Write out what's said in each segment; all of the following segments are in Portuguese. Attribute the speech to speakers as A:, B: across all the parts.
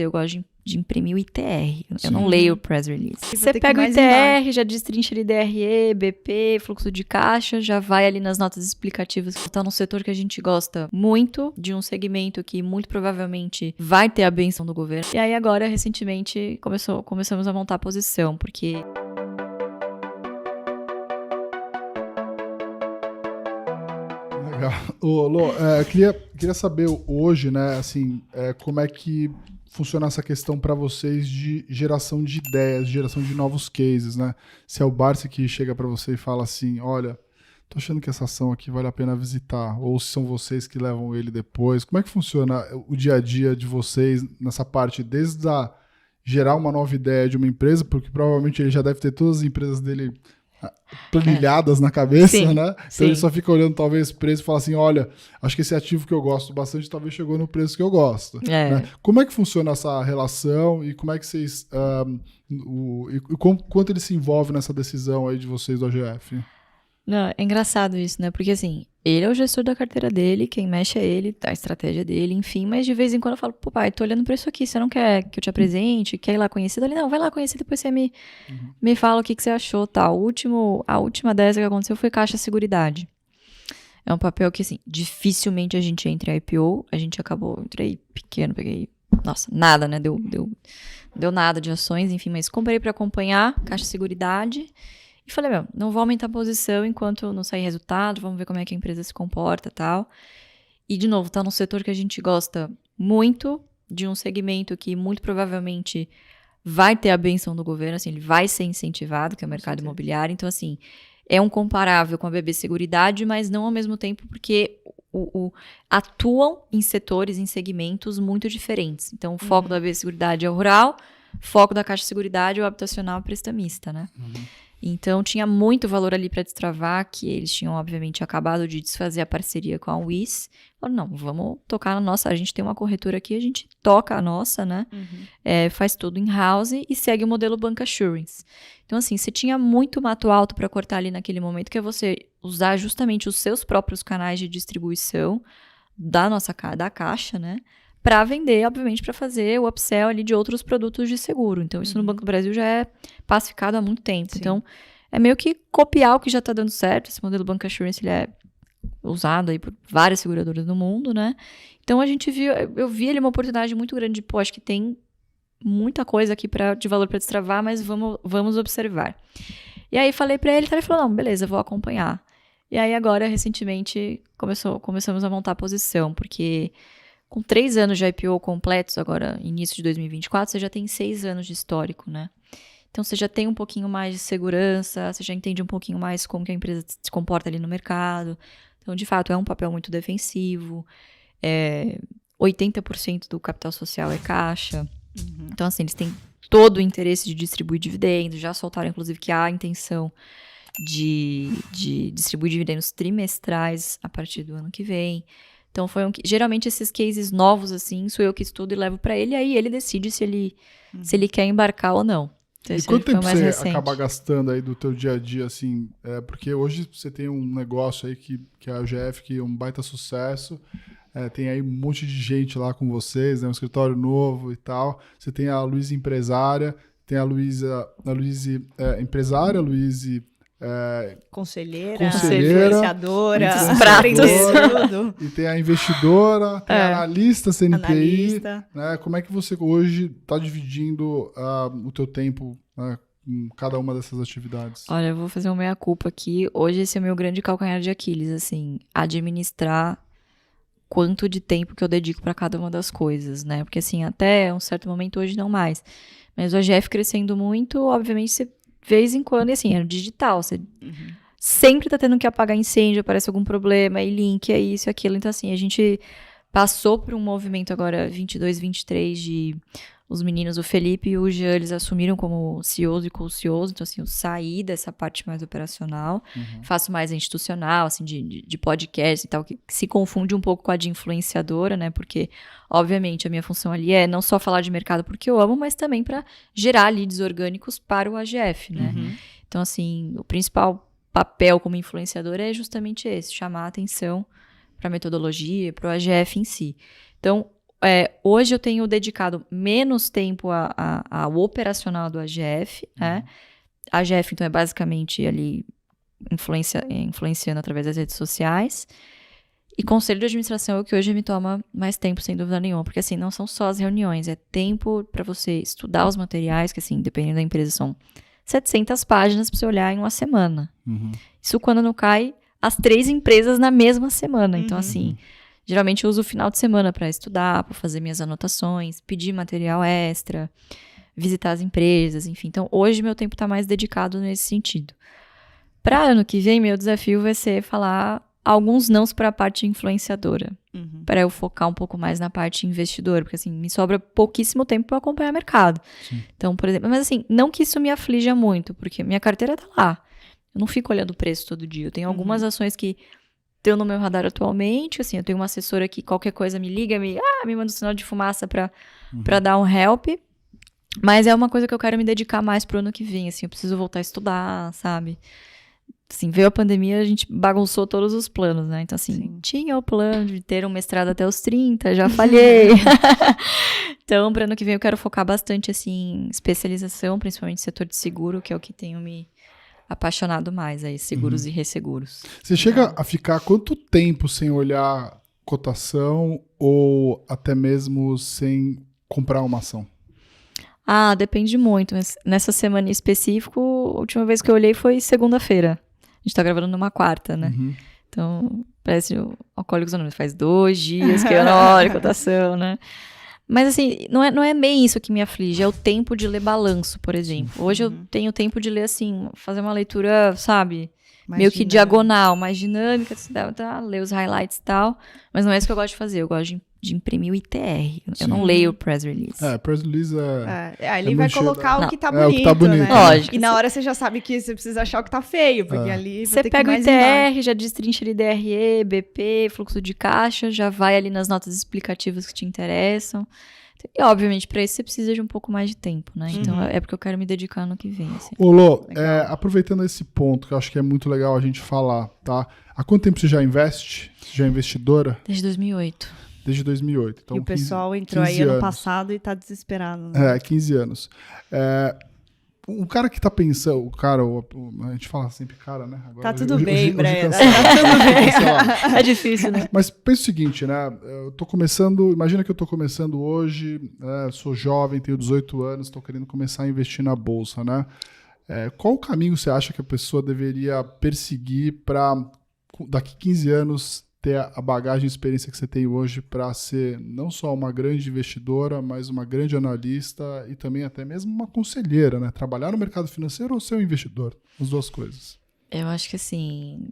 A: Eu gosto de imprimir o ITR.
B: Sim.
A: Eu não leio o press release. Você pega o ITR, já destrincha ali DRE, BP, fluxo de caixa, já vai ali nas notas explicativas. Tá num setor que a gente gosta muito, de um segmento que muito provavelmente vai ter a benção do governo. E aí agora, recentemente, começamos a montar a posição, porque...
B: Legal. Lô, queria saber hoje, né, assim, como é que funciona essa questão para vocês de geração de ideias, geração de novos cases, né? Se é o Barsi que chega para você e fala assim, olha, tô achando que essa ação aqui vale a pena visitar, ou se são vocês que levam ele depois. Como é que funciona o dia a dia de vocês nessa parte, desde gerar uma nova ideia de uma empresa, porque provavelmente ele já deve ter todas as empresas dele planilhadas na cabeça,
A: sim,
B: né? Então
A: sim.
B: ele só fica olhando talvez o preço e fala assim, olha, acho que esse ativo que eu gosto bastante talvez chegou no preço que eu gosto. Né? Como é que funciona essa relação e como é que vocês... quanto ele se envolve nessa decisão aí de vocês do AGF?
A: Não, é engraçado isso, né? Porque assim, ele é o gestor da carteira dele, quem mexe é ele, a estratégia dele, enfim, mas de vez em quando eu falo, pô pai, tô olhando pra isso aqui, você não quer que eu te apresente, quer ir lá conhecer? Ele, não, vai lá conhecer, depois você me fala o que você achou, tal. A última dessa que aconteceu foi Caixa Seguridade. É um papel que, assim, dificilmente a gente entra em IPO, a gente acabou, entrei pequeno, peguei, nossa, nada, né? Deu nada de ações, enfim, mas comprei pra acompanhar Caixa Seguridade. E falei, não vou aumentar a posição enquanto não sair resultado, vamos ver como é que a empresa se comporta e tal. E, de novo, tá num setor que a gente gosta muito, de um segmento que muito provavelmente vai ter a benção do governo, assim, ele vai ser incentivado, que é o mercado imobiliário. Então, assim, é um comparável com a BB Seguridade, mas não ao mesmo tempo, porque atuam em setores, em segmentos muito diferentes. Então, o foco da BB Seguridade é o rural, o foco da Caixa Seguridade é o habitacional prestamista, né? Então, tinha muito valor ali para destravar, que eles tinham, obviamente, acabado de desfazer a parceria com a WIS. Falaram, não, vamos tocar na nossa, a gente tem uma corretora aqui, a gente toca a nossa, né? Faz tudo in-house e segue o modelo Bancassurance. Então, assim, você tinha muito mato alto para cortar ali naquele momento, que é você usar justamente os seus próprios canais de distribuição da Caixa, né? Para vender, obviamente, para fazer o upsell ali de outros produtos de seguro. Então, isso no Banco do Brasil já é pacificado há muito tempo. Sim. Então, é meio que copiar o que já está dando certo. Esse modelo Bancassurance, ele é usado aí por várias seguradoras no mundo, né? Então, eu vi ali uma oportunidade muito grande de, acho que tem muita coisa aqui de valor para destravar, mas vamos observar. E aí, falei para ele falou, não, beleza, vou acompanhar. E aí, agora, recentemente, começamos a montar a posição, porque... Com 3 anos de IPO completos, agora início de 2024, você já tem 6 anos de histórico, né? Então, você já tem um pouquinho mais de segurança, você já entende um pouquinho mais como que a empresa se comporta ali no mercado. Então, de fato, é um papel muito defensivo. 80% do capital social é caixa. Então, assim, eles têm todo o interesse de distribuir dividendos. Já soltaram, inclusive, que há a intenção de distribuir dividendos trimestrais a partir do ano que vem. Então, geralmente esses cases novos, assim, sou eu que estudo e levo para ele, aí ele decide se ele quer embarcar ou não. Então,
B: e quanto tempo você acaba gastando aí do teu dia a dia, assim, porque hoje você tem um negócio aí que é a AGF, que é um baita sucesso, tem aí um monte de gente lá com vocês, né, um escritório novo e tal, você tem a Luísa empresária, tem a Luísa empresária, a Luísa...
C: Conselheira,
B: influenciadora,
A: pratos.
B: E tem a investidora, tem a analista CNPI. Né? Como é que você hoje está dividindo o teu tempo, né, em cada uma dessas atividades?
A: Olha, eu vou fazer uma meia-culpa aqui. Hoje esse é o meu grande calcanhar de Aquiles, assim, administrar quanto de tempo que eu dedico para cada uma das coisas, né? Porque, assim, até um certo momento hoje não mais. Mas o AGF crescendo muito, obviamente você de vez em quando, e assim, é digital, você sempre tá tendo que apagar incêndio, aparece algum problema, e link, é isso, aquilo. Então, assim, a gente passou por um movimento agora, 22, 23, de os meninos, o Felipe e o Jean, eles assumiram como CEOs e co-CEOs, então, assim, eu saí dessa parte mais operacional, faço mais a institucional, assim, de podcast e tal, que se confunde um pouco com a de influenciadora, né, porque, obviamente, a minha função ali é não só falar de mercado porque eu amo, mas também para gerar leads orgânicos para o AGF, né. Então, assim, o principal papel como influenciador é justamente esse, chamar a atenção para a metodologia, para o AGF em si. Então, hoje eu tenho dedicado menos tempo ao operacional do AGF, né? A AGF, então, é basicamente ali influenciando através das redes sociais. E conselho de administração é o que hoje me toma mais tempo, sem dúvida nenhuma. Porque, assim, não são só as reuniões. É tempo para você estudar os materiais, que, assim, dependendo da empresa, são 700 páginas para você olhar em uma semana. Isso quando não cai as 3 empresas na mesma semana. Então, assim, geralmente eu uso o final de semana para estudar, para fazer minhas anotações, pedir material extra, visitar as empresas, enfim. Então, hoje meu tempo está mais dedicado nesse sentido. Para ano que vem, meu desafio vai ser falar alguns nãos para a parte influenciadora, para eu focar um pouco mais na parte investidora, porque assim, me sobra pouquíssimo tempo para acompanhar o mercado.
B: Sim.
A: Então, por exemplo, mas assim, não que isso me aflija muito, porque minha carteira tá lá. Eu não fico olhando o preço todo dia. Eu tenho algumas ações que estão no meu radar atualmente, assim, eu tenho uma assessora que qualquer coisa me liga, me manda um sinal de fumaça para dar um help, mas é uma coisa que eu quero me dedicar mais pro ano que vem, assim, eu preciso voltar a estudar, sabe? Assim, veio a pandemia, a gente bagunçou todos os planos, né? Então, assim, tinha o plano de ter um mestrado até os 30, já falhei. Então, para ano que vem eu quero focar bastante, assim, em especialização, principalmente no setor de seguro, que é o que tenho me apaixonado mais, aí, seguros e resseguros.
B: Você chega a ficar quanto tempo sem olhar cotação ou até mesmo sem comprar uma ação?
A: Depende muito, mas nessa semana em específico, a última vez que eu olhei foi segunda-feira. A gente tá gravando numa quarta, né? Então, parece o Alcoólicos Anônimos. Faz 2 dias que eu não olho cotação, né? Mas assim, não é bem isso que me aflige, é o tempo de ler balanço, por exemplo. Hoje eu tenho tempo de ler assim, fazer uma leitura, sabe, meio que diagonal, mais dinâmica, ler os highlights e tal. Mas não é isso que eu gosto de fazer, eu gosto de imprimir o ITR. Eu não leio o press release.
B: Press release
C: ali vai colocar o que tá bonito,
B: o que tá bonito,
C: né?
A: Lógico.
C: E na hora você já sabe que você precisa achar o que tá feio, porque ali
A: você pega o ITR, já destrincha ali DRE, BP, fluxo de caixa, já vai ali nas notas explicativas que te interessam. E, obviamente, para isso você precisa de um pouco mais de tempo, né? Então, é porque eu quero me dedicar no que vem. Assim.
B: Ô, Lô, aproveitando esse ponto, que eu acho que é muito legal a gente falar, tá? Há quanto tempo você já investe? Você já é investidora?
A: Desde 2008.
B: Desde 2008. Então,
C: e o pessoal entrou
B: 15
C: aí ano
B: anos.
C: passado e tá desesperado. Né?
B: 15 anos. O cara que tá pensando, a gente fala sempre cara, né? Agora,
C: tá tudo bem, Breia.
B: Tá tudo bem.
A: É difícil, né?
B: Mas pensa o seguinte, né? Eu tô começando, imagina que eu tô começando hoje, sou jovem, tenho 18 anos, tô querendo começar a investir na bolsa, né? Qual o caminho você acha que a pessoa deveria perseguir para daqui 15 anos ter a bagagem e experiência que você tem hoje para ser não só uma grande investidora, mas uma grande analista e também até mesmo uma conselheira, né? Trabalhar no mercado financeiro ou ser um investidor? As duas coisas.
A: Eu acho que, assim,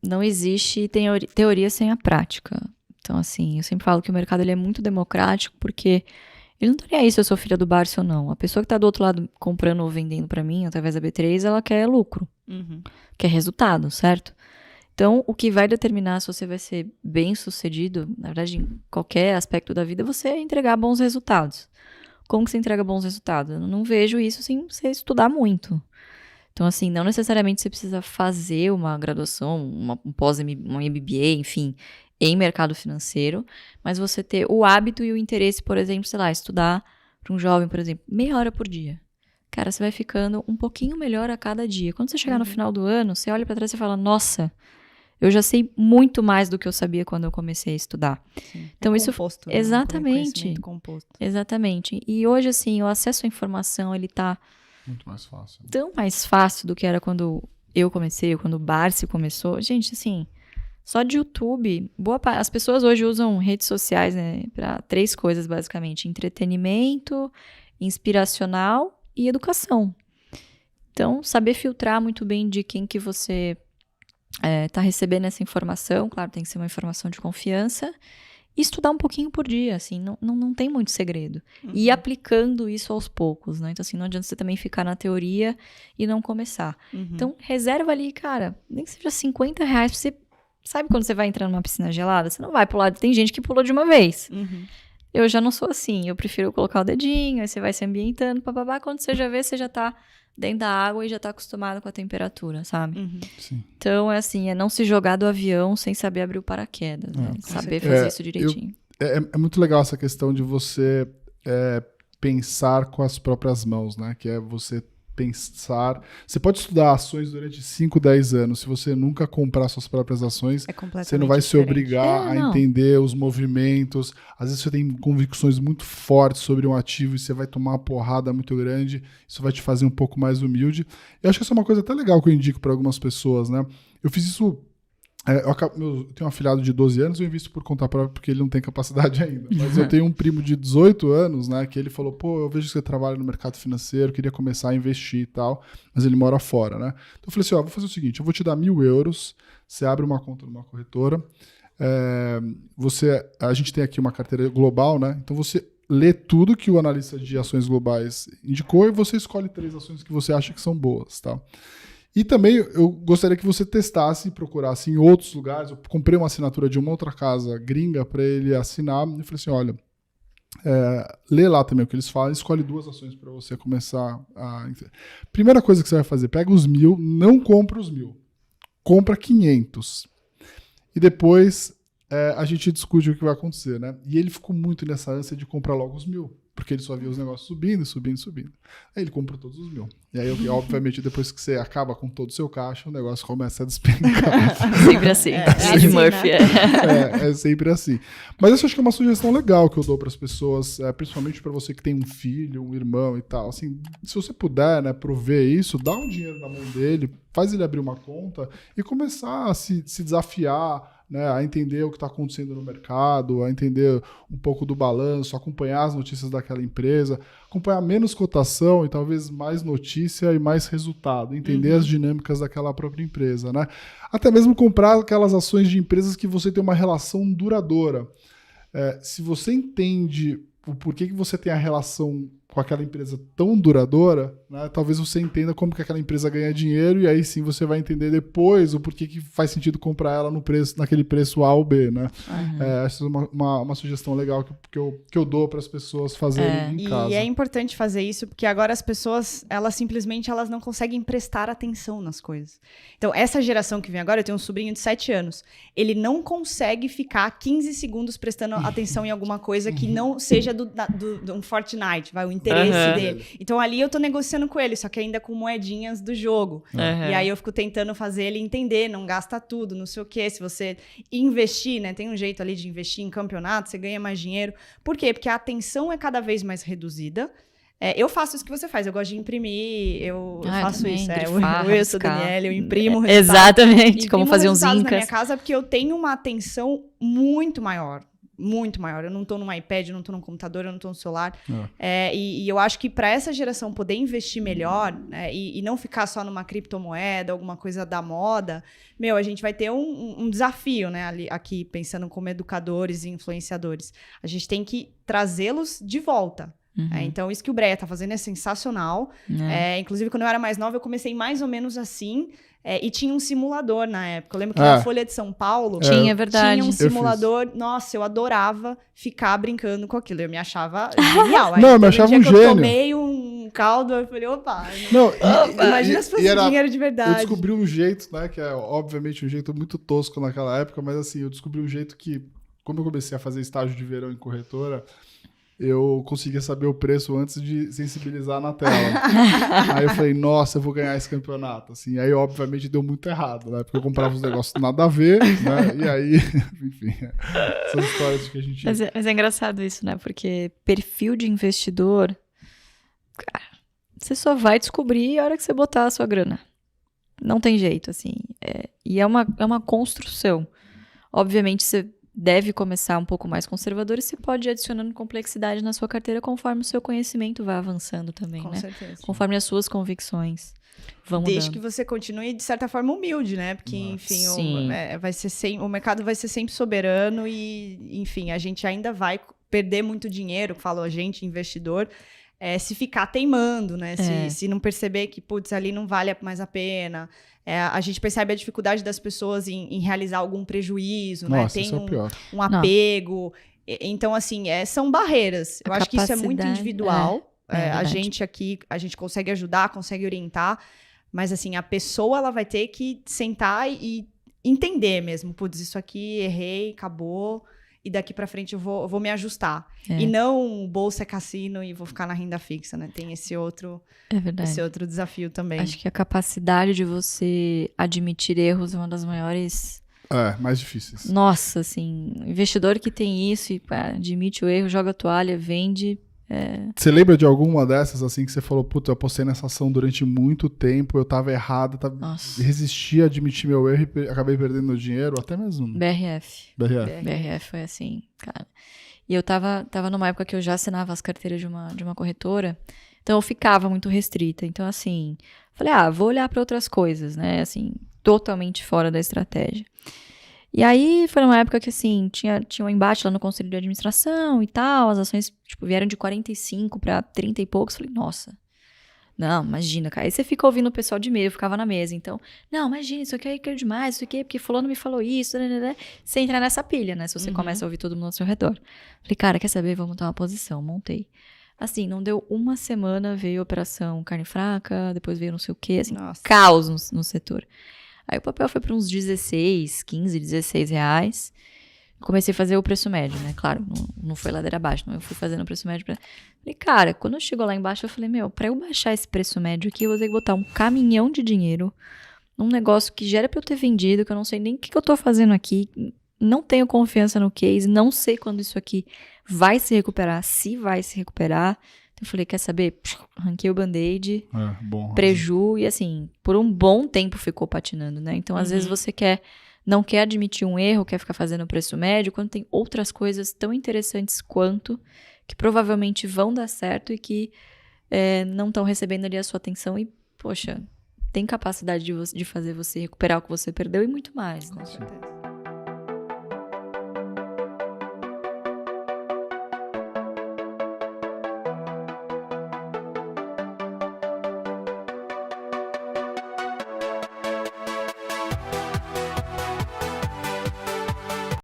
A: não existe teoria sem a prática. Então, assim, eu sempre falo que o mercado ele é muito democrático porque ele não tá nem aí se eu sou filha do Barça ou não. A pessoa que tá do outro lado comprando ou vendendo para mim, através da B3, ela quer lucro, quer resultado, certo? Então, o que vai determinar se você vai ser bem sucedido, na verdade, em qualquer aspecto da vida, é você entregar bons resultados. Como que você entrega bons resultados? Eu não vejo isso sem você estudar muito. Então, assim, não necessariamente você precisa fazer uma graduação, um MBA, enfim, em mercado financeiro, mas você ter o hábito e o interesse, por exemplo, sei lá, estudar para um jovem, por exemplo, meia hora por dia. Cara, você vai ficando um pouquinho melhor a cada dia. Quando você chegar no final do ano, você olha para trás e fala, nossa, eu já sei muito mais do que eu sabia quando eu comecei a estudar.
C: Sim.
A: Então, isso
C: composto,
A: exatamente.
C: Né? Composto.
A: Exatamente. E hoje, assim, o acesso à informação, ele tá
B: muito mais fácil.
A: Tão mais fácil do que era quando eu comecei, quando o Barsi começou. Gente, assim, só de YouTube, as pessoas hoje usam redes sociais, né, para 3 coisas, basicamente: entretenimento, inspiracional e educação. Então, saber filtrar muito bem de quem que você tá recebendo essa informação, claro, tem que ser uma informação de confiança, e estudar um pouquinho por dia, assim, não tem muito segredo. E ir aplicando isso aos poucos, né? Então, assim, não adianta você também ficar na teoria e não começar. Então, reserva ali, cara, nem que seja R$50 pra você... Sabe quando você vai entrar numa piscina gelada? Você não vai pular, tem gente que pula de uma vez. Eu já não sou assim, eu prefiro colocar o dedinho, aí você vai se ambientando, papapá, quando você já vê, você já tá dentro da água e já tá acostumado com a temperatura, sabe?
B: Sim.
A: Então, é assim, é não se jogar do avião sem saber abrir o paraquedas, né? Saber fazer isso direitinho.
B: É muito legal essa questão de você pensar com as próprias mãos, né? Que é você pensar... Você pode estudar ações durante 5, 10 anos. Se você nunca comprar suas próprias ações, você não vai se obrigar a entender os movimentos. Às vezes você tem convicções muito fortes sobre um ativo e você vai tomar uma porrada muito grande. Isso vai te fazer um pouco mais humilde. Eu acho que essa é uma coisa até legal que eu indico para algumas pessoas, né? Eu fiz isso... Eu tenho um afilhado de 12 anos, eu invisto por conta própria porque ele não tem capacidade ainda. Mas eu tenho um primo de 18 anos, né, que ele falou, pô, eu vejo que você trabalha no mercado financeiro, queria começar a investir e tal, mas ele mora fora, né? Então eu falei assim, vou fazer o seguinte, eu vou te dar 1.000 euros, você abre uma conta numa corretora, a gente tem aqui uma carteira global, né? Então você lê tudo que o analista de ações globais indicou e você escolhe 3 ações que você acha que são boas, tá? E também eu gostaria que você testasse e procurasse em outros lugares. Eu comprei uma assinatura de uma outra casa gringa para ele assinar. E falei assim, olha, lê lá também o que eles falam, escolhe 2 ações para você começar a... Primeira coisa que você vai fazer, pega os 1.000, não compra os 1.000, compra 500. E depois a gente discute o que vai acontecer, né? E ele ficou muito nessa ânsia de comprar logo os 1.000. Porque ele só via os negócios subindo, subindo, subindo. Aí ele comprou todos os 1.000. E aí, obviamente, depois que você acaba com todo o seu caixa, o negócio começa a despencar.
A: Sempre assim. De Murphy.
B: É sempre assim. Mas essa acho que é uma sugestão legal que eu dou para as pessoas, principalmente para você que tem um filho, um irmão e tal. Assim, se você puder, né, prover isso, dá um dinheiro na mão dele, faz ele abrir uma conta e começar a se desafiar, né, a entender o que está acontecendo no mercado, a entender um pouco do balanço, acompanhar as notícias daquela empresa, acompanhar menos cotação e talvez mais notícia e mais resultado, entender as dinâmicas daquela própria empresa, né? Até mesmo comprar aquelas ações de empresas que você tem uma relação duradoura. Se você entende o porquê que você tem a relação com aquela empresa tão duradoura, né, talvez você entenda como que aquela empresa ganha dinheiro e aí sim você vai entender depois o porquê que faz sentido comprar ela naquele preço A ou B, né? Essa é uma sugestão legal que eu dou para as pessoas fazerem em casa.
C: E é importante fazer isso porque agora as pessoas, elas não conseguem prestar atenção nas coisas. Então, essa geração que vem agora, eu tenho um sobrinho de 7 anos, ele não consegue ficar 15 segundos prestando atenção em alguma coisa que não seja do um Fortnite, o interesse dele. Então ali eu tô negociando com ele, só que ainda com moedinhas do jogo. E aí eu fico tentando fazer ele entender, não gasta tudo, não sei o quê. Se você investir, né, tem um jeito ali de investir em campeonato, você ganha mais dinheiro. Por quê? Porque a atenção é cada vez mais reduzida. Eu faço isso que você faz, eu gosto de imprimir, eu faço
A: também,
C: isso.
A: Grifar,
C: Eu sou Daniela, eu imprimo o
A: resultado. Exatamente, como fazer uns incas.
C: Na minha casa, porque eu tenho uma atenção muito maior. Muito maior. Eu não tô num iPad, eu não tô num computador, eu não tô no celular. E eu acho que para essa geração poder investir melhor, né, e não ficar só numa criptomoeda, alguma coisa da moda, a gente vai ter um desafio, né, aqui pensando como educadores e influenciadores. A gente tem que trazê-los de volta. Então, isso que o Breia tá fazendo é sensacional. Inclusive, quando eu era mais nova, eu comecei mais ou menos assim. E tinha um simulador na época. Eu lembro que na Folha de São Paulo
A: tinha, verdade.
C: Tinha um simulador. Nossa, eu adorava ficar brincando com aquilo. Eu me achava genial.
B: Não, eu me achava um gênio.
C: Eu tomei um caldo, eu falei, opa. Imagina se fosse dinheiro de verdade.
B: Eu descobri um jeito, né, que é obviamente um jeito muito tosco naquela época, mas assim, eu descobri um jeito que, como eu comecei a fazer estágio de verão em corretora, eu conseguia saber o preço antes de sensibilizar na tela. Aí eu falei, nossa, eu vou ganhar esse campeonato. Assim, aí, obviamente, deu muito errado, né? Porque eu comprava os negócios nada a ver, né? E aí, enfim, são histórias que a gente...
A: Mas é engraçado isso, né? Porque perfil de investidor, cara, você só vai descobrir a hora que você botar a sua grana. Não tem jeito, assim. E é uma construção. Obviamente, você deve começar um pouco mais conservador e você pode ir adicionando complexidade na sua carteira conforme o seu conhecimento vai avançando também,
C: Com certeza.
A: Conforme as suas convicções vão mudando.
C: Desde que você continue, de certa forma, humilde, né? Porque, enfim, o mercado vai ser sempre soberano e, enfim, a gente ainda vai perder muito dinheiro, falo a gente, investidor, se ficar teimando, né? Se não perceber que, putz, ali não vale mais a pena. A gente percebe a dificuldade das pessoas em realizar algum prejuízo,
B: Nossa,
C: né? Tem
B: isso é o pior.
C: um apego. Então, assim, são barreiras. Eu acho que isso é muito individual. A gente aqui, a gente consegue ajudar, consegue orientar, mas, assim, a pessoa, ela vai ter que sentar e entender mesmo. Putz, isso aqui, errei, acabou. e daqui pra frente eu vou me ajustar. E não bolsa é cassino e vou ficar na renda fixa, né? Tem esse outro desafio também.
A: Acho que a capacidade de você admitir erros é uma das maiores...
B: mais difíceis.
A: Nossa, assim, investidor que tem isso e admite o erro, joga a toalha, vende...
B: Você lembra de alguma dessas, assim, que você falou, puta, eu apostei nessa ação durante muito tempo, eu tava errado, resisti a admitir meu erro e acabei perdendo meu dinheiro, até mesmo...
A: BRF.
B: BRF.
A: BRF foi assim, cara. E eu tava numa época que eu já assinava as carteiras de uma corretora, então eu ficava muito restrita. Então, assim, falei, vou olhar para outras coisas, né? Assim, totalmente fora da estratégia. E aí, foi numa época que, assim, tinha um embate lá no conselho de administração e tal, as ações, tipo, vieram de 45 para 30 e poucos. Falei, nossa, não, imagina, cara. Aí você fica ouvindo o pessoal de meio, eu ficava na mesa. Então, não, imagina, isso aqui é caro demais, isso aqui é porque fulano me falou isso, né? Você entra nessa pilha, né? Se você começa a ouvir todo mundo ao seu redor. Falei, cara, quer saber? Vou montar uma posição. Montei. Assim, não deu uma semana, veio a operação carne fraca, depois veio não sei o quê, assim, caos no setor. Aí o papel foi para uns 16, 15, 16 reais. Comecei a fazer o preço médio, né? Claro, não foi ladeira abaixo, não. Eu fui fazendo o preço médio pra... Falei, cara, quando chegou lá embaixo, eu falei, pra eu baixar esse preço médio aqui, eu vou ter que botar um caminhão de dinheiro num negócio que já era pra eu ter vendido, que eu não sei nem o que eu tô fazendo aqui, não tenho confiança no case, não sei quando isso aqui vai se recuperar, se vai se recuperar. Eu falei, quer saber? Ranquei o band-aid, preju, e assim, por um bom tempo ficou patinando, né? Então, às vezes você não quer admitir um erro, quer ficar fazendo preço médio, quando tem outras coisas tão interessantes quanto, que provavelmente vão dar certo e que não estão recebendo ali a sua atenção e, poxa, tem capacidade de fazer você recuperar o que você perdeu e muito mais, né?
C: Com certeza.